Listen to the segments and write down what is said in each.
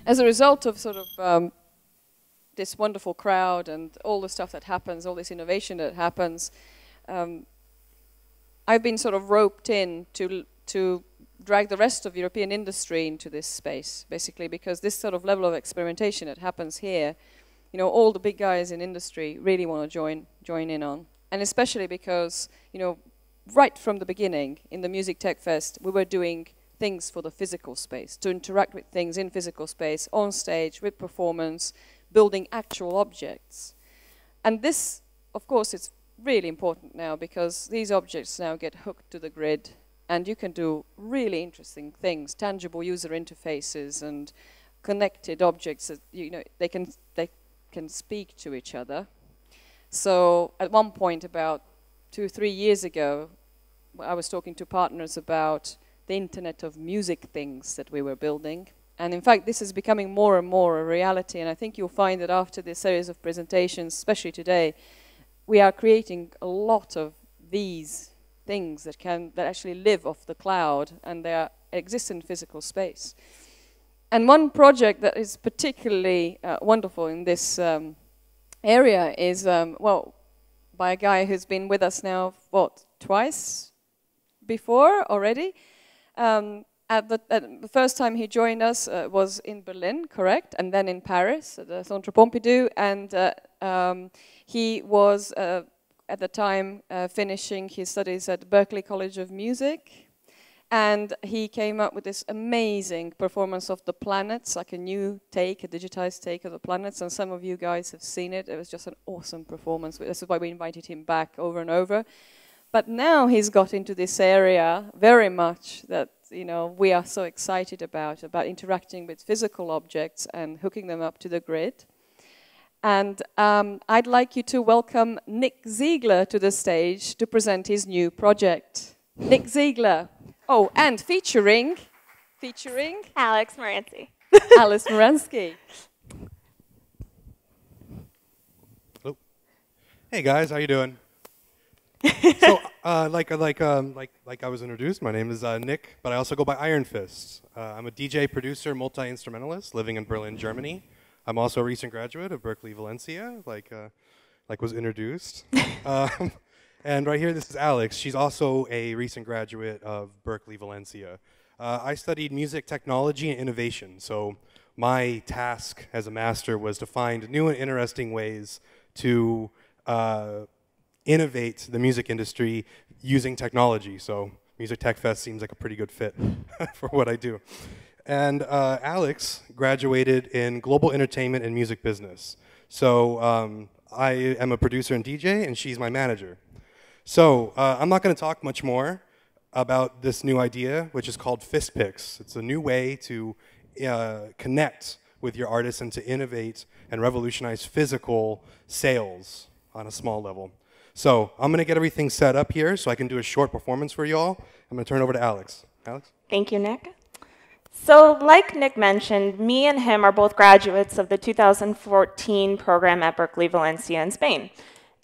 As a result of sort of this wonderful crowd and all the stuff that happens, all this innovation that happens, I've been sort of roped in to drag the rest of European industry into this space, basically, because this sort of level of experimentation that happens here, you know, all the big guys in industry really want to join in on. And especially because, you know, right from the beginning in the Music Tech Fest, we were doing things for the physical space, to interact with things in physical space, on stage, with performance, building actual objects. And this, of course, is really important now because these objects now get hooked to the grid and you can do really interesting things, tangible user interfaces and connected objects that, you know, they can speak to each other. So at one point about 2-3 years ago, I was talking to partners about the Internet of Music things that we were building. And in fact, this is becoming more and more a reality. And I think you'll find that after this series of presentations, especially today, we are creating a lot of these things that actually live off the cloud and they exist in physical space. And one project that is particularly wonderful in this area is, well, by a guy who's been with us now, what, twice before already? The first time he joined us was in Berlin, correct? And then in Paris at the Centre Pompidou. And he was, at the time, finishing his studies at Berklee College of Music. And he came up with this amazing performance of the planets, like a new take, a digitized take of the planets. And some of you guys have seen it. It was just an awesome performance. This is why we invited him back over and over. But now he's got into this area very much that, you know, we are so excited about interacting with physical objects and hooking them up to the grid. And I'd like you to welcome Nick Zeigler to the stage to present his new project. Nick Zeigler. Oh, and featuring Alex Morancy. Alice Morancy. Hello. Hey guys, how you doing? So, like I was introduced, my name is Nick, but I also go by Iron Fist. I'm a DJ, producer, multi-instrumentalist living in Berlin, Germany. I'm also a recent graduate of Berklee Valencia, like was introduced. And right here, this is Alex. She's also a recent graduate of Berklee Valencia. I studied music technology and innovation, so my task as a master was to find new and interesting ways to innovate the music industry using technology. So Music Tech Fest seems like a pretty good fit for what I do. And Alex graduated in global entertainment and music business. So I am a producer and DJ, and she's my manager. So I'm not going to talk much more about this new idea, which is called fistpics. It's a new way to connect with your artists and to innovate and revolutionize physical sales on a small level. So I'm going to get everything set up here so I can do a short performance for you all. I'm going to turn it over to Alex. Alex? Thank you, Nick. So like Nick mentioned, me and him are both graduates of the 2014 program at Berklee Valencia in Spain.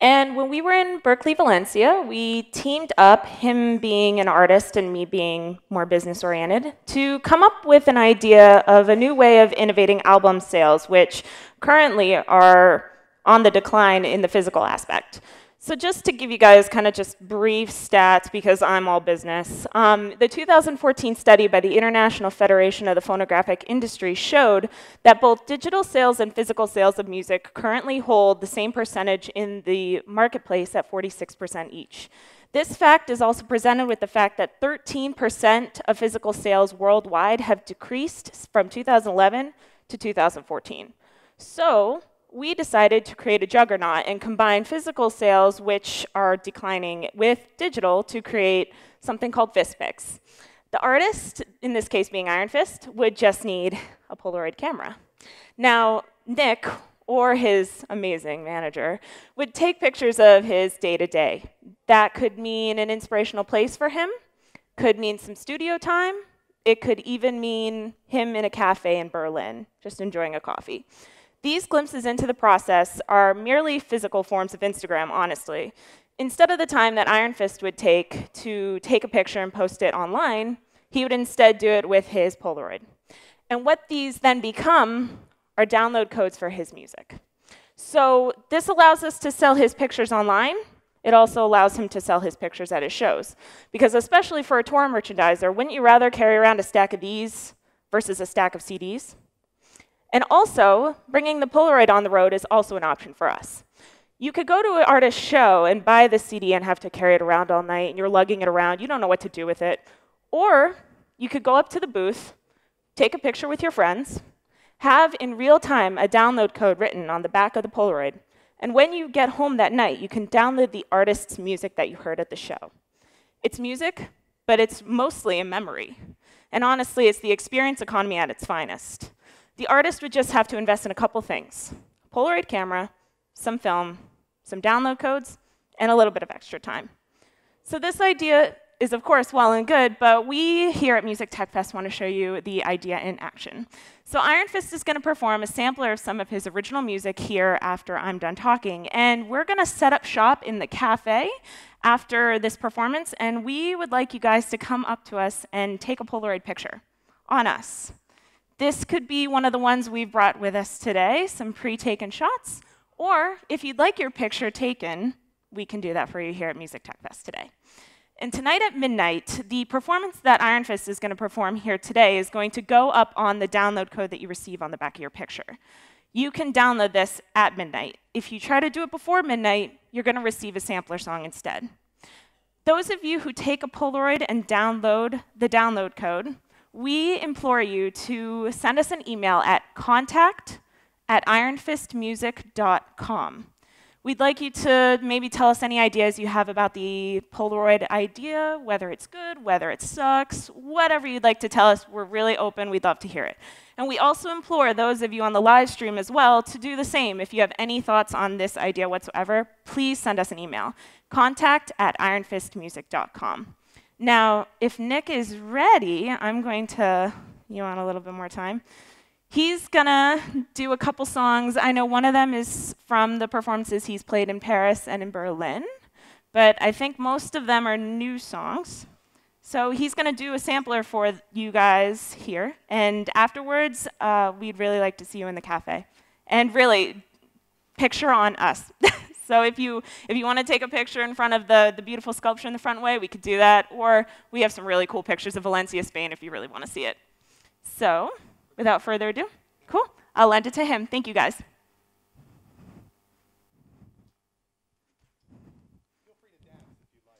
And when we were in Berklee Valencia, we teamed up, him being an artist and me being more business-oriented, to come up with an idea of a new way of innovating album sales, which currently are on the decline in the physical aspect. So just to give you guys kind of just brief stats, because I'm all business, the 2014 study by the International Federation of the Phonographic Industry showed that both digital sales and physical sales of music currently hold the same percentage in the marketplace at 46% each. This fact is also presented with the fact that 13% of physical sales worldwide have decreased from 2011 to 2014. So we decided to create a juggernaut and combine physical sales, which are declining, with digital to create something called fistpics. The artist, in this case being Iron Fist, would just need a Polaroid camera. Now, Nick, or his amazing manager, would take pictures of his day-to-day. That could mean an inspirational place for him, could mean some studio time, it could even mean him in a cafe in Berlin, just enjoying a coffee. These glimpses into the process are merely physical forms of Instagram, honestly. Instead of the time that Iron Fist would take to take a picture and post it online, He would instead do it with his Polaroid. And what these then become are download codes for his music. So this allows us to sell his pictures online. It also allows him to sell his pictures at his shows. Because especially for a tour merchandiser, wouldn't you rather carry around a stack of these versus a stack of CDs? And also, bringing the Polaroid on the road is also an option for us. You could go to an artist show and buy the CD and have to carry it around all night, and you're lugging it around, you don't know what to do with it. Or you could go up to the booth, take a picture with your friends, have in real time a download code written on the back of the Polaroid, and when you get home that night, you can download the artist's music that you heard at the show. It's music, but it's mostly a memory. And honestly, it's the experience economy at its finest. The artist would just have to invest in a couple things: a Polaroid camera, some film, some download codes, and a little bit of extra time. So this idea is, of course, well and good, but we here at Music Tech Fest want to show you the idea in action. So Iron Fist is going to perform a sampler of some of his original music here after I'm done talking, and we're going to set up shop in the cafe after this performance, and we would like you guys to come up to us and take a Polaroid picture on us. This could be one of the ones we've brought with us today, some pre-taken shots, or if you'd like your picture taken, we can do that for you here at Music Tech Fest today. And tonight at midnight, the performance that Iron Fist is going to perform here today is going to go up on the download code that you receive on the back of your picture. You can download this at midnight. If you try to do it before midnight, you're going to receive a sampler song instead. Those of you who take a Polaroid and download the download code, we implore you to send us an email at contact@ironfistmusic.com. We'd like you to maybe tell us any ideas you have about the Polaroid idea, whether it's good, whether it sucks, whatever you'd like to tell us. We're really open. We'd love to hear it. And we also implore those of you on the live stream as well to do the same. If you have any thoughts on this idea whatsoever, please send us an email. contact@ironfistmusic.com. Now, if Nick is ready, I'm going to, you want a little bit more time? He's gonna do a couple songs. I know one of them is from the performances he's played in Paris and in Berlin, but I think most of them are new songs. So he's gonna do a sampler for you guys here, and afterwards, we'd really like to see you in the cafe. And really, picture on us. So if you want to take a picture in front of the beautiful sculpture in the front way, we could do that, or we have some really cool pictures of Valencia, Spain, if you really want to see it. So, without further ado, cool. I'll lend it to him. Thank you, guys. Feel free to dance if you'd like.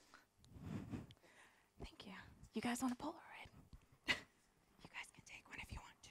Thank you. You guys want a Polaroid? You guys can take one if you want to.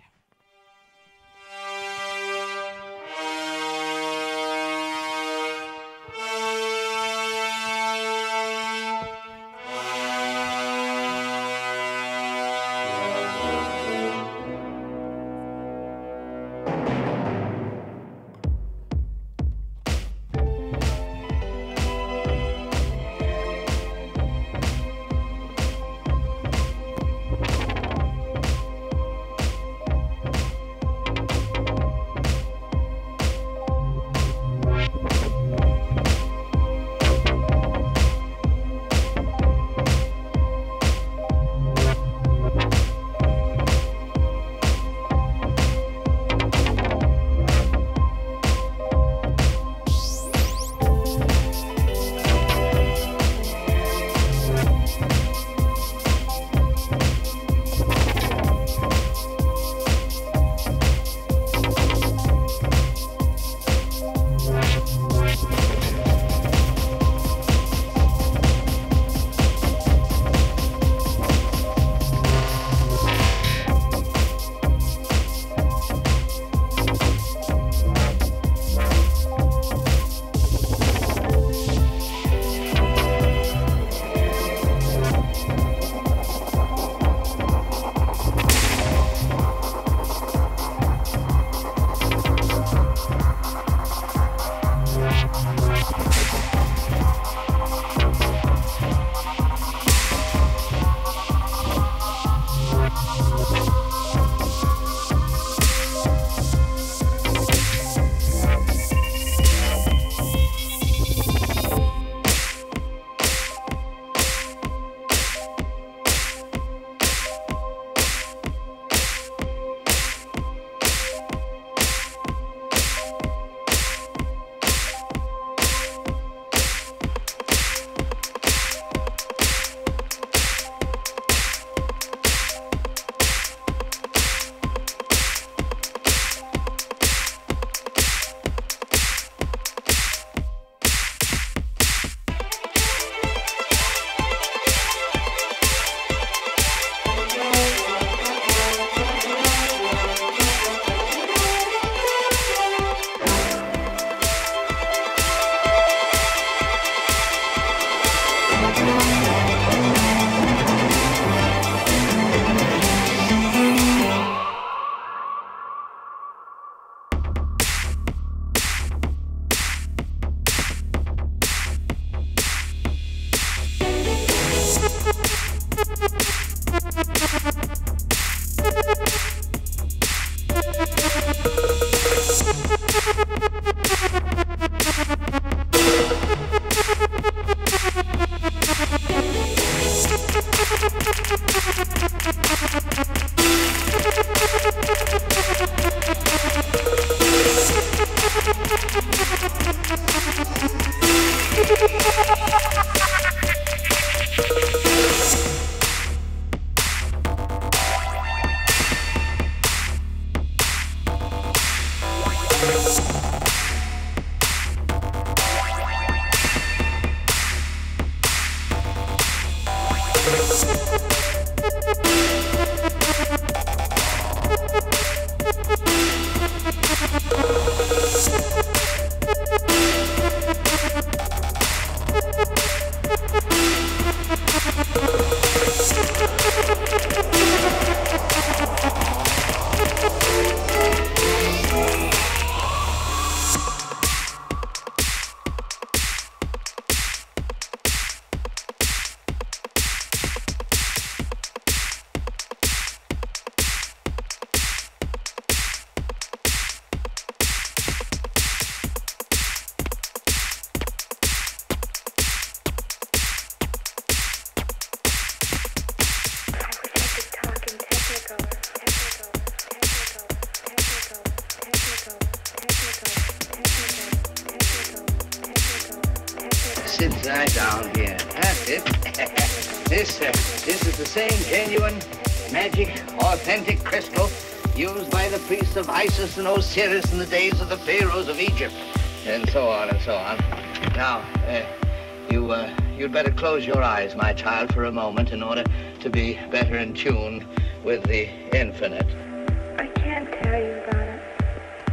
Sit right down here. That's it. This is the same genuine, magic, authentic crystal used by the priests of Isis and Osiris in the days of the pharaohs of Egypt, and so on and so on. Now, you'd better close your eyes, my child, for a moment in order to be better in tune with the infinite. I can't tell you about it.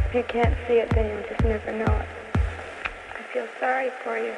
If you can't see it, then you'll just never know it. I feel sorry for you.